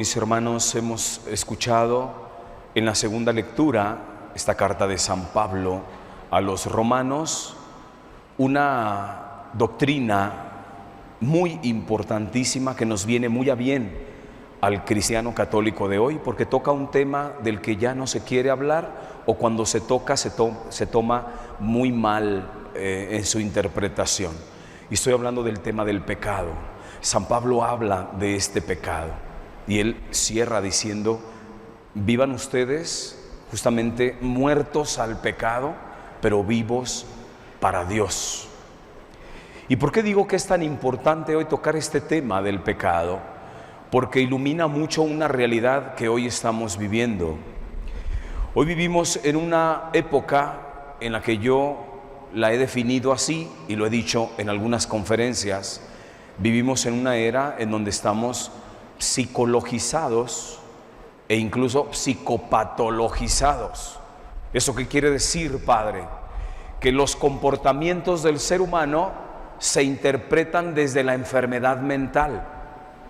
Mis hermanos, hemos escuchado en la segunda lectura esta carta de San Pablo a los romanos, una doctrina muy importantísima que nos viene muy a bien al cristiano católico de hoy, porque toca un tema del que ya no se quiere hablar, o cuando se toca se toma muy mal en su interpretación. Y estoy hablando del tema del pecado. San Pablo habla de este pecado. Y él cierra diciendo: vivan ustedes justamente muertos al pecado, pero vivos para Dios. ¿Y por qué digo que es tan importante hoy tocar este tema del pecado? Porque ilumina mucho una realidad que hoy estamos viviendo. Hoy vivimos en una época en la que yo la he definido así y lo he dicho en algunas conferencias. Vivimos en una era en donde estamos psicologizados e incluso psicopatologizados. ¿Eso qué quiere decir, Padre? Que los comportamientos del ser humano se interpretan desde la enfermedad mental.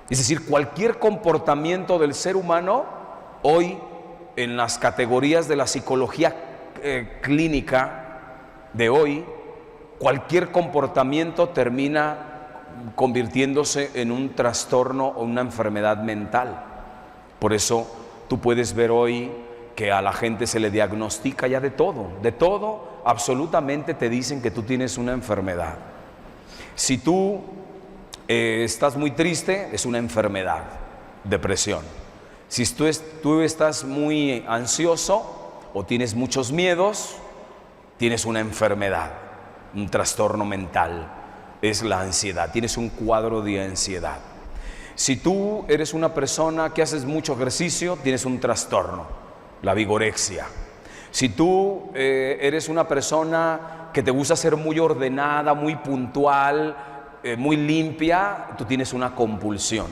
Es decir, cualquier comportamiento del ser humano hoy en las categorías de la psicología clínica de hoy, cualquier comportamiento termina convirtiéndose en un trastorno o una enfermedad mental. Por eso tú puedes ver hoy que a la gente se le diagnostica ya de todo, absolutamente te dicen que tú tienes una enfermedad. Si tú estás muy triste, es una enfermedad, depresión. Si tú estás muy ansioso o tienes muchos miedos, tienes una enfermedad, un trastorno mental. Es la ansiedad, tienes un cuadro de ansiedad. Si tú eres una persona que haces mucho ejercicio, tienes un trastorno, la vigorexia. Si tú eres una persona que te gusta ser muy ordenada, muy puntual, muy limpia, tú tienes una compulsión.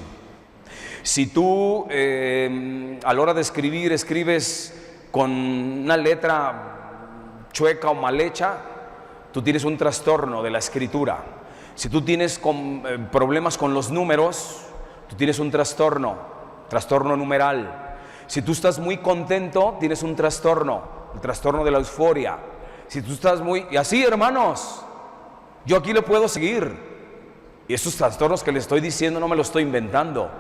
Si tú a la hora de escribir escribes con una letra chueca o mal hecha, tú tienes un trastorno de la escritura. Si tú tienes problemas con los números, tú tienes un trastorno numeral. Si tú estás muy contento, tienes un trastorno, el trastorno de la euforia. Si tú estás y así, hermanos, yo aquí le puedo seguir. Y esos trastornos que le estoy diciendo no me los estoy inventando.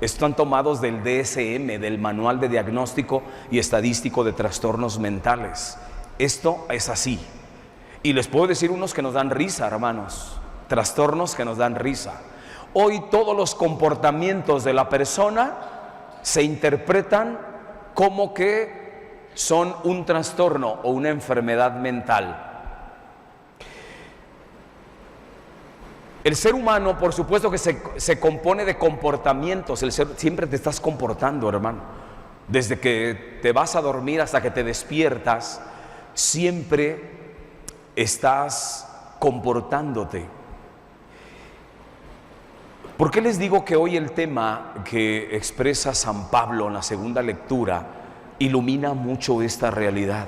Están tomados del DSM, del Manual de Diagnóstico y Estadístico de Trastornos Mentales. Esto es así. Y les puedo decir unos que nos dan risa, hermanos. Trastornos que nos dan risa. Hoy todos los comportamientos de la persona se interpretan como que son un trastorno o una enfermedad mental. El ser humano, por supuesto que se compone de comportamientos. Siempre te estás comportando, hermano. Desde que te vas a dormir hasta que te despiertas, siempre estás comportándote. ¿Por qué les digo que hoy el tema que expresa San Pablo en la segunda lectura ilumina mucho esta realidad?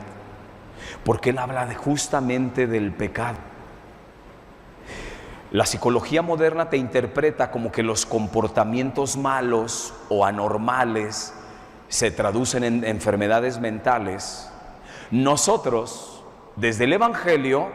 Porque él habla justamente del pecado. La psicología moderna te interpreta como que los comportamientos malos o anormales se traducen en enfermedades mentales. Nosotros, desde el Evangelio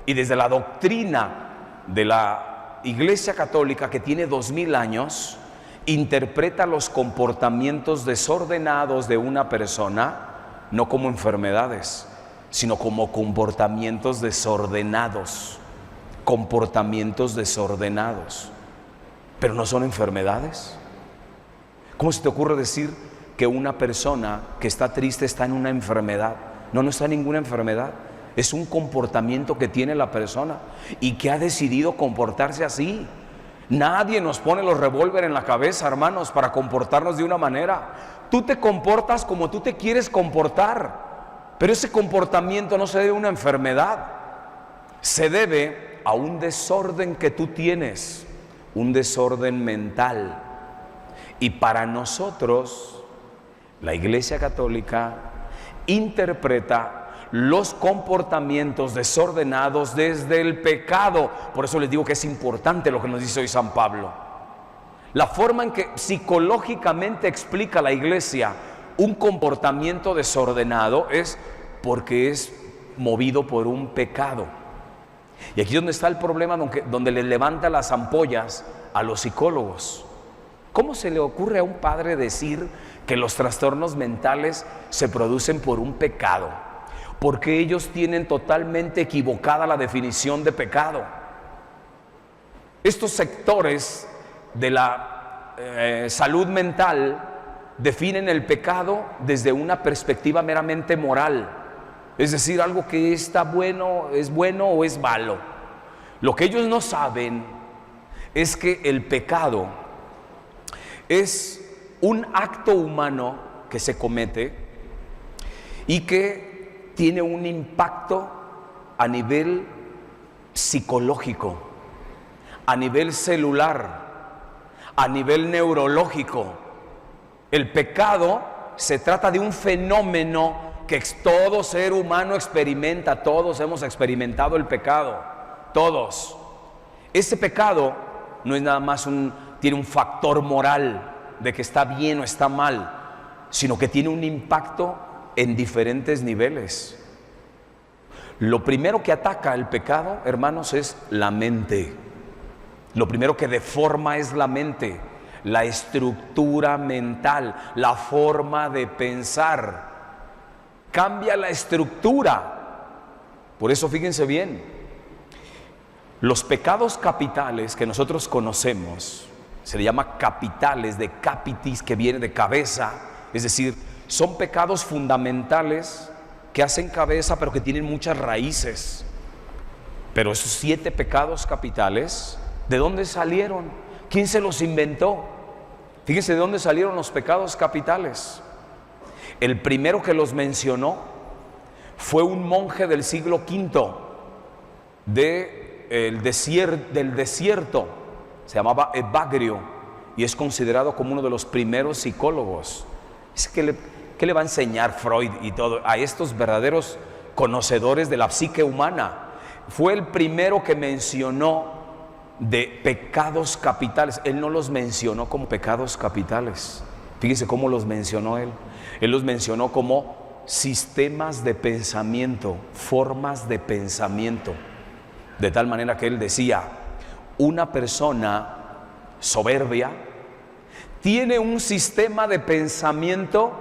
y desde la doctrina de la Iglesia Católica, que tiene 2000 años, interpreta los comportamientos desordenados de una persona no como enfermedades, sino como comportamientos desordenados. Pero no son enfermedades. ¿Cómo se te ocurre decir que una persona que está triste está en una enfermedad? No está en ninguna enfermedad. Es un comportamiento que tiene la persona y que ha decidido comportarse así. Nadie nos pone los revólver en la cabeza, hermanos, para comportarnos de una manera. Tú te comportas como tú te quieres comportar, pero ese comportamiento no se debe a una enfermedad. Se debe a un desorden que tú tienes, un desorden mental. Y para nosotros, la Iglesia Católica interpreta los comportamientos desordenados desde el pecado. Por eso les digo que es importante lo que nos dice hoy San Pablo. La forma en que psicológicamente explica la iglesia un comportamiento desordenado es porque es movido por un pecado. Y aquí es donde está el problema, donde le levanta las ampollas a los psicólogos. ¿Cómo se le ocurre a un padre decir que los trastornos mentales se producen por un pecado? Porque ellos tienen totalmente equivocada la definición de pecado. Estos sectores de la salud mental definen el pecado desde una perspectiva meramente moral, es decir, algo que está bueno, es bueno o es malo. Lo que ellos no saben es que el pecado es un acto humano que se comete y que tiene un impacto a nivel psicológico, a nivel celular, a nivel neurológico. El pecado se trata de un fenómeno que todo ser humano experimenta. Todos hemos experimentado el pecado, todos. Ese pecado no es nada más tiene un factor moral de que está bien o está mal, sino que tiene un impacto en diferentes niveles. Lo primero que ataca el pecado, hermanos, es la mente. Lo primero que deforma es la mente, la estructura mental, la forma de pensar. Cambia la estructura. Por eso fíjense bien, los pecados capitales que nosotros conocemos, se le llama capitales, de capitis, que viene de cabeza, es decir, son pecados fundamentales que hacen cabeza pero que tienen muchas raíces. Pero esos 7 pecados capitales, ¿de dónde salieron? ¿Quién se los inventó? Fíjense de dónde salieron los pecados capitales. El primero que los mencionó fue un monje del siglo V del desierto, se llamaba Evagrio, y es considerado como uno de los primeros psicólogos. ¿Qué le va a enseñar Freud y todo a estos verdaderos conocedores de la psique humana? Fue el primero que mencionó de pecados capitales. Él no los mencionó como pecados capitales. Fíjense cómo los mencionó él. Él los mencionó como sistemas de pensamiento, formas de pensamiento. De tal manera que él decía, una persona soberbia tiene un sistema de pensamiento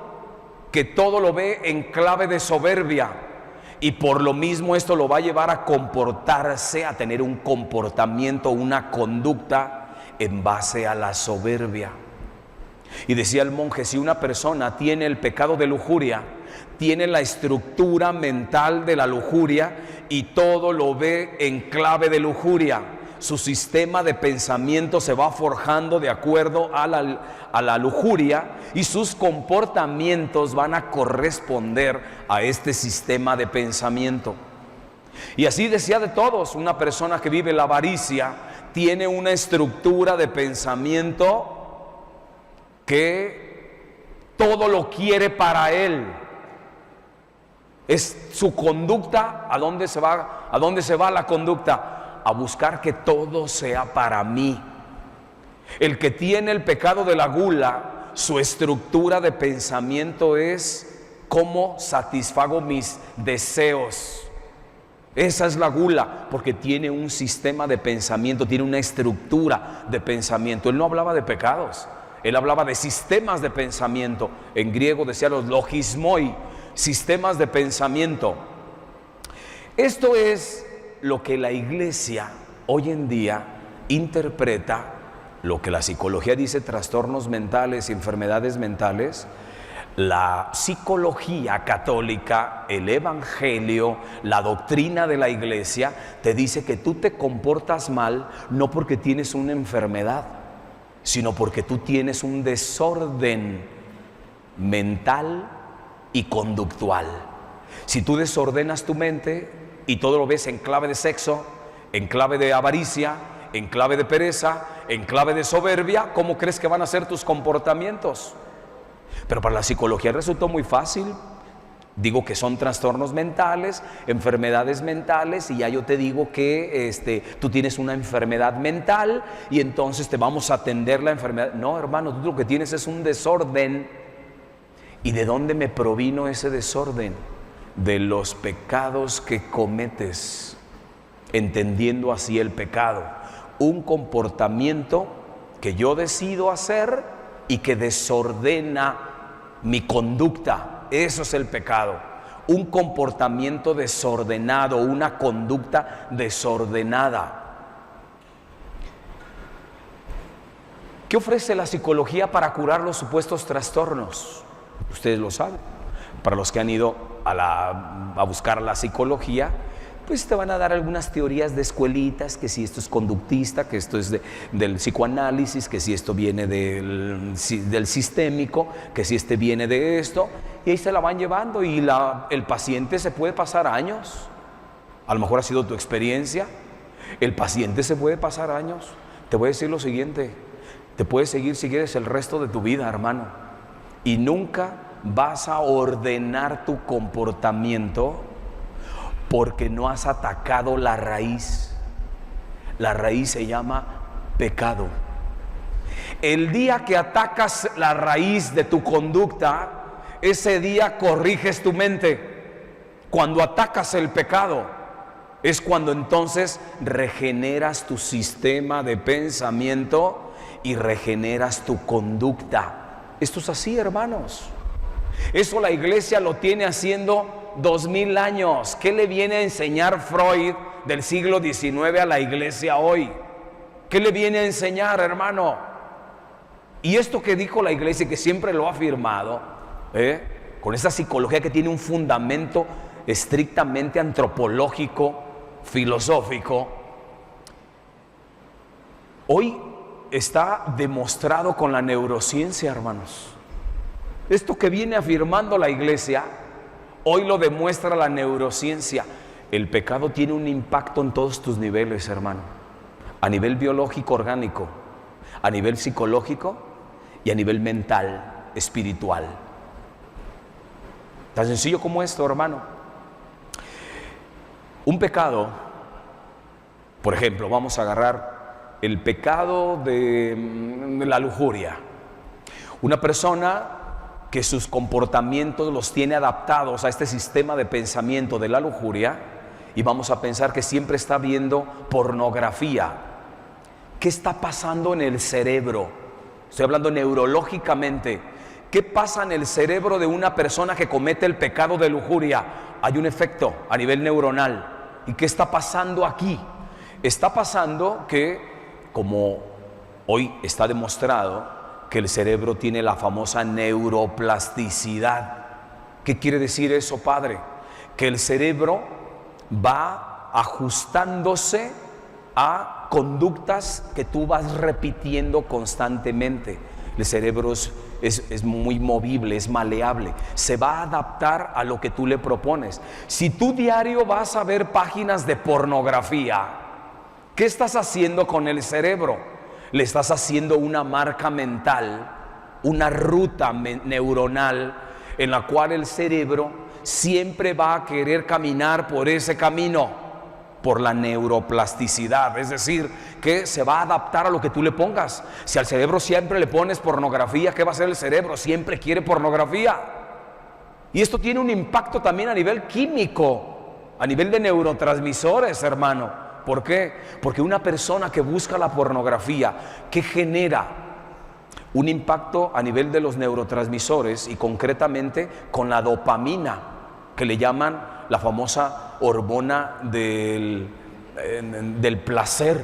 que todo lo ve en clave de soberbia, y por lo mismo esto lo va a llevar a comportarse, a tener un comportamiento, una conducta en base a la soberbia. Y decía el monje, si una persona tiene el pecado de lujuria, tiene la estructura mental de la lujuria y todo lo ve en clave de lujuria, su sistema de pensamiento se va forjando de acuerdo a la lujuria, y sus comportamientos van a corresponder a este sistema de pensamiento. Y así decía de todos, una persona que vive la avaricia tiene una estructura de pensamiento que todo lo quiere para él. Es su conducta. ¿A dónde se va? ¿A dónde se va la conducta? A buscar que todo sea para mí. El que tiene el pecado de la gula, su estructura de pensamiento es cómo satisfago mis deseos. Esa es la gula, porque tiene un sistema de pensamiento, tiene una estructura de pensamiento. Él no hablaba de pecados, él hablaba de sistemas de pensamiento. En griego decía los logismoi, sistemas de pensamiento. Esto es lo que la iglesia hoy en día interpreta, lo que la psicología dice trastornos mentales y enfermedades mentales. La psicología católica, el evangelio, la doctrina de la iglesia te dice que tú te comportas mal no porque tienes una enfermedad, sino porque tú tienes un desorden mental y conductual. Si tú desordenas tu mente y todo lo ves en clave de sexo, en clave de avaricia, en clave de pereza, en clave de soberbia, ¿cómo crees que van a ser tus comportamientos? Pero para la psicología resultó muy fácil. Digo que son trastornos mentales, enfermedades mentales, y ya yo te digo que tú tienes una enfermedad mental y entonces te vamos a atender la enfermedad. No, hermano, tú lo que tienes es un desorden. ¿Y de dónde me provino ese desorden? De los pecados que cometes, entendiendo así el pecado. Un comportamiento que yo decido hacer y que desordena mi conducta. Eso es el pecado. Un comportamiento desordenado, una conducta desordenada. ¿Qué ofrece la psicología para curar los supuestos trastornos? Ustedes lo saben. Para los que han ido a buscar la psicología, pues te van a dar algunas teorías de escuelitas, que si esto es conductista, que esto es del psicoanálisis, que si esto viene del sistémico, que si este viene de esto, y ahí se la van llevando, y el paciente se puede pasar años. A lo mejor ha sido tu experiencia. El paciente se puede pasar años. Te voy a decir lo siguiente: te puedes seguir si quieres el resto de tu vida, hermano, y nunca vas a ordenar tu comportamiento, porque no has atacado la raíz. La raíz se llama pecado. El día que atacas la raíz de tu conducta, ese día corriges tu mente. Cuando atacas el pecado, es cuando entonces regeneras tu sistema de pensamiento y regeneras tu conducta. Esto es así, hermanos. Eso la iglesia lo tiene haciendo 2000 años. ¿Qué le viene a enseñar Freud del siglo XIX a la iglesia hoy? ¿Qué le viene a enseñar, hermano? Y esto que dijo la iglesia, que siempre lo ha afirmado, con esa psicología que tiene un fundamento estrictamente antropológico, filosófico, hoy está demostrado con la neurociencia, hermanos. Esto que viene afirmando la iglesia, hoy lo demuestra la neurociencia. El pecado tiene un impacto en todos tus niveles, hermano. A nivel biológico, orgánico, a nivel psicológico y a nivel mental, espiritual. Tan sencillo como esto, hermano. Un pecado, por ejemplo, vamos a agarrar el pecado de la lujuria. Una persona que sus comportamientos los tiene adaptados a este sistema de pensamiento de la lujuria, y vamos a pensar que siempre está viendo pornografía. ¿Qué está pasando en el cerebro? Estoy hablando neurológicamente. ¿Qué pasa en el cerebro de una persona que comete el pecado de lujuria? Hay un efecto a nivel neuronal. ¿Y qué está pasando aquí? Está pasando que, como hoy está demostrado, que el cerebro tiene la famosa neuroplasticidad. ¿Qué quiere decir eso, padre? Que el cerebro va ajustándose a conductas que tú vas repitiendo constantemente. El cerebro es muy movible, es maleable, se va a adaptar a lo que tú le propones. Si tú diario vas a ver páginas de pornografía, ¿qué estás haciendo con el cerebro? Le estás haciendo una marca mental, una ruta neuronal en la cual el cerebro siempre va a querer caminar por ese camino, por la neuroplasticidad, es decir, que se va a adaptar a lo que tú le pongas. Si al cerebro siempre le pones pornografía, ¿qué va a hacer el cerebro? Siempre quiere pornografía. Y esto tiene un impacto también a nivel químico, a nivel de neurotransmisores, hermano. ¿Por qué? Porque una persona que busca la pornografía, que genera un impacto a nivel de los neurotransmisores, y concretamente con la dopamina, que le llaman la famosa hormona del placer.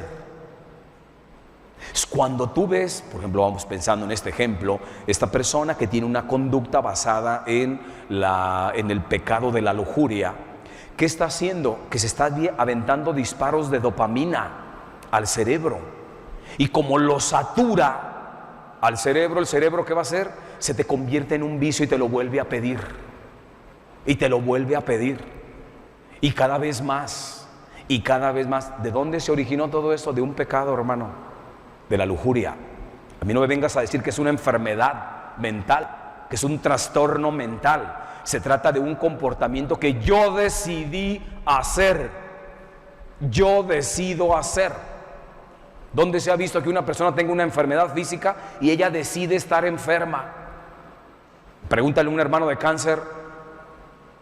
Es cuando tú ves, por ejemplo, vamos pensando en este ejemplo, esta persona que tiene una conducta basada en el pecado de la lujuria, ¿qué está haciendo? Que se está aventando disparos de dopamina al cerebro. Y como lo satura al cerebro, ¿el cerebro qué va a hacer? Se te convierte en un vicio y te lo vuelve a pedir. Y te lo vuelve a pedir. Y cada vez más. Y cada vez más. ¿De dónde se originó todo esto? De un pecado, hermano. De la lujuria. A mí no me vengas a decir que es una enfermedad mental. que es un trastorno mental. Se trata de un comportamiento que yo decidí hacer. Yo decido hacer. ¿Dónde se ha visto que una persona tenga una enfermedad física y ella decide estar enferma? Pregúntale a un hermano de cáncer,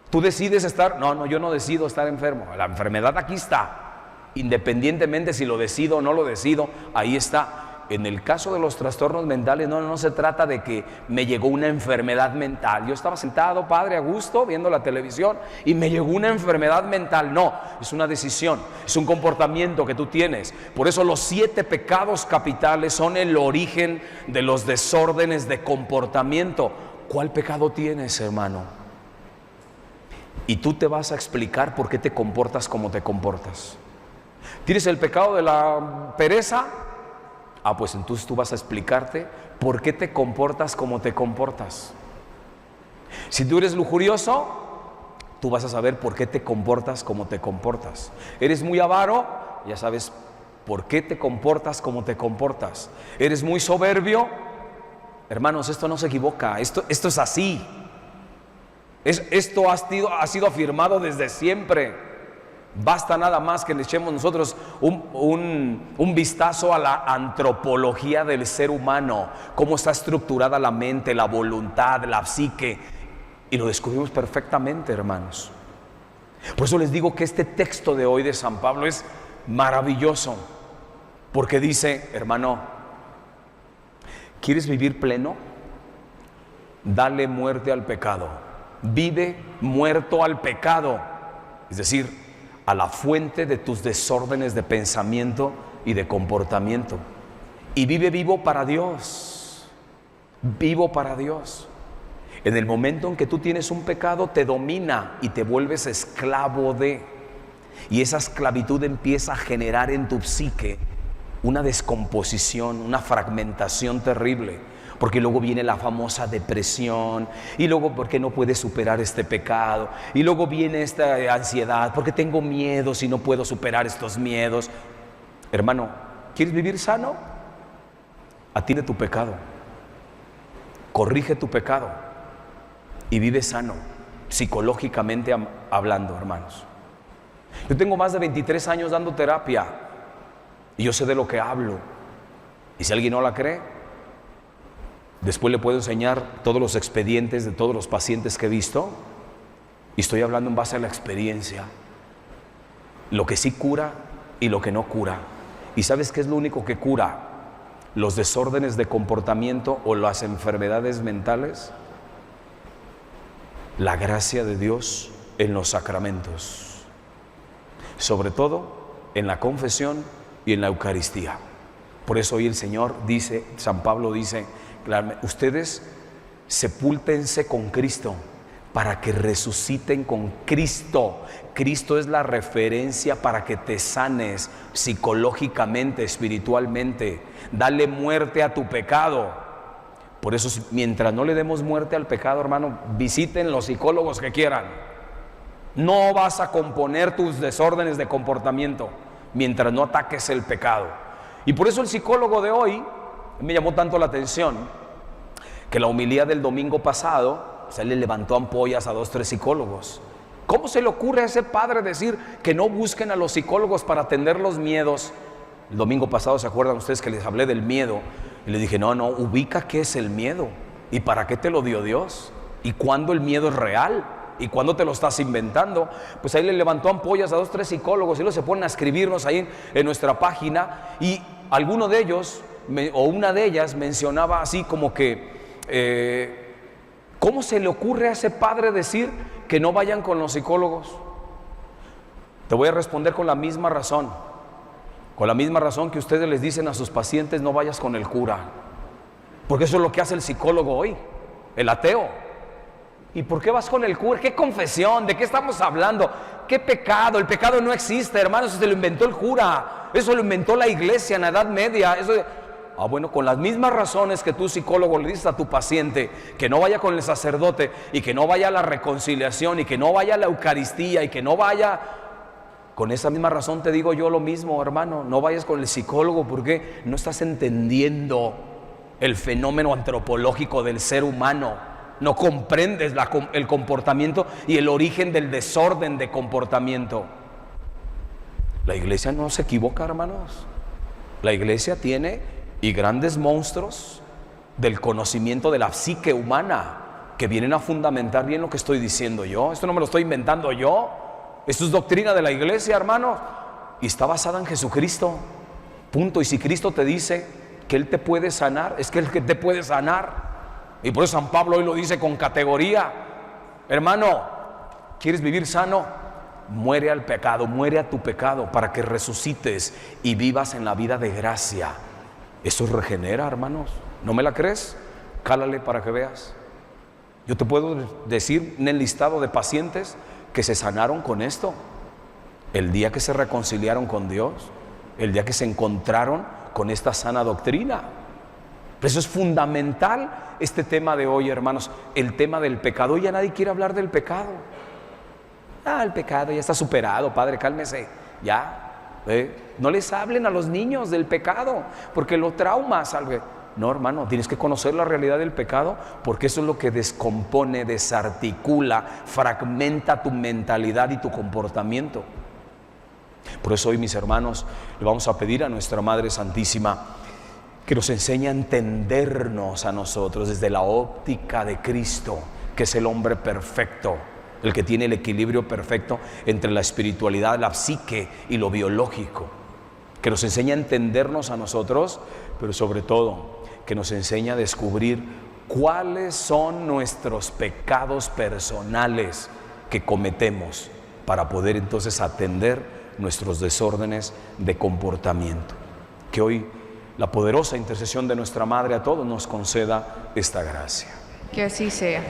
¿tú decides estar? No, yo no decido estar enfermo. La enfermedad aquí está. Independientemente si lo decido o no lo decido, ahí está. En el caso de los trastornos mentales, no se trata de que me llegó una enfermedad mental. Yo estaba sentado, padre, a gusto, viendo la televisión y me llegó una enfermedad mental. No, es una decisión, es un comportamiento que tú tienes. Por eso los 7 pecados capitales son el origen de los desórdenes de comportamiento. ¿Cuál pecado tienes, hermano? Y tú te vas a explicar por qué te comportas como te comportas. ¿Tienes el pecado de la pereza? Pues entonces tú vas a explicarte por qué te comportas como te comportas. Si tú eres lujurioso, tú vas a saber por qué te comportas como te comportas. ¿Eres muy avaro? Ya sabes por qué te comportas como te comportas. ¿Eres muy soberbio? Hermanos, esto no se equivoca, esto es así. Esto ha sido afirmado desde siempre. Basta nada más que le echemos nosotros un vistazo a la antropología del ser humano, cómo está estructurada la mente, la voluntad, la psique, y lo descubrimos perfectamente, hermanos. Por eso les digo que este texto de hoy de San Pablo es maravilloso, porque dice, hermano, ¿quieres vivir pleno? Dale muerte al pecado. Vive muerto al pecado, es decir, a la fuente de tus desórdenes de pensamiento y de comportamiento. Y vive vivo para Dios. Vivo para Dios. En el momento en que tú tienes un pecado, te domina y te vuelves esclavo de. Y esa esclavitud empieza a generar en tu psique una descomposición, una fragmentación terrible. Porque luego viene la famosa depresión, y luego porque no puedes superar este pecado, y luego viene esta ansiedad, porque tengo miedo si no puedo superar estos miedos. Hermano, ¿quieres vivir sano? Atiende tu pecado, corrige tu pecado y vive sano, psicológicamente hablando, hermanos. Yo tengo más de 23 años dando terapia y yo sé de lo que hablo, y si alguien no la cree, después le puedo enseñar todos los expedientes de todos los pacientes que he visto, y estoy hablando en base a la experiencia, lo que sí cura y lo que no cura. ¿Y sabes qué es lo único que cura los desórdenes de comportamiento o las enfermedades mentales? La gracia de Dios en los sacramentos, sobre todo en la confesión y en la Eucaristía. Por eso hoy el Señor dice, San Pablo dice, ustedes sepúltense con Cristo para que resuciten con Cristo. Cristo es la referencia para que te sanes psicológicamente, espiritualmente. Dale muerte a tu pecado. Por eso, mientras no le demos muerte al pecado, hermano, visiten los psicólogos que quieran. No vas a componer tus desórdenes de comportamiento mientras no ataques el pecado. Y por eso el psicólogo de hoy me llamó tanto la atención que la homilía del domingo pasado se le levantó ampollas a 2, 3 psicólogos. ¿Cómo se le ocurre a ese padre decir que no busquen a los psicólogos para atender los miedos? El domingo pasado, ¿se acuerdan ustedes que les hablé del miedo? Y le dije, no, ubica qué es el miedo y para qué te lo dio Dios y cuándo el miedo es real y cuándo te lo estás inventando. Pues ahí le levantó ampollas a 2, 3 psicólogos y luego se ponen a escribirnos ahí en nuestra página, y alguno de ellos o una de ellas mencionaba así como que ¿cómo se le ocurre a ese padre decir que no vayan con los psicólogos? Te voy a responder con la misma razón que ustedes les dicen a sus pacientes, no vayas con el cura, porque eso es lo que hace el psicólogo hoy, el ateo. ¿Y por qué vas con el cura? ¿Qué confesión? ¿De qué estamos hablando? ¿Qué pecado? El pecado no existe, hermano, eso se lo inventó el cura, eso lo inventó la iglesia en la Edad Media. Bueno, con las mismas razones que tú, psicólogo, le dices a tu paciente que no vaya con el sacerdote y que no vaya a la reconciliación y que no vaya a la Eucaristía y que no vaya, con esa misma razón te digo yo lo mismo, hermano, no vayas con el psicólogo porque no estás entendiendo el fenómeno antropológico del ser humano. no comprendes el comportamiento y el origen del desorden de comportamiento. La iglesia no se equivoca, hermanos. La iglesia tiene y grandes monstruos del conocimiento de la psique humana que vienen a fundamentar bien lo que estoy diciendo yo. Esto no me lo estoy inventando yo. Esto es doctrina de la iglesia, hermanos. Y está basada en Jesucristo. Punto. Y si Cristo te dice que Él te puede sanar, es que Él que te puede sanar. Y por eso San Pablo hoy lo dice con categoría. Hermano, ¿quieres vivir sano? Muere al pecado, muere a tu pecado para que resucites y vivas en la vida de gracia. Eso regenera, hermanos. ¿No me la crees? Cálale para que veas. Yo te puedo decir en el listado de pacientes que se sanaron con esto. El día que se reconciliaron con Dios, el día que se encontraron con esta sana doctrina. Por eso es fundamental este tema de hoy, hermanos, el tema del pecado. Hoy ya nadie quiere hablar del pecado. El pecado ya está superado, padre, cálmese, ya. No les hablen a los niños del pecado, porque lo traumas. No, hermano, tienes que conocer la realidad del pecado, porque eso es lo que descompone, desarticula, fragmenta tu mentalidad y tu comportamiento. Por eso hoy, mis hermanos, le vamos a pedir a nuestra Madre Santísima que nos enseñe a entendernos a nosotros desde la óptica de Cristo, que es el hombre perfecto, el que tiene el equilibrio perfecto entre la espiritualidad, la psique y lo biológico. Que nos enseñe a entendernos a nosotros, pero sobre todo que nos enseñe a descubrir cuáles son nuestros pecados personales que cometemos para poder entonces atender nuestros desórdenes de comportamiento. Que hoy la poderosa intercesión de nuestra Madre a todos nos conceda esta gracia. Que así sea.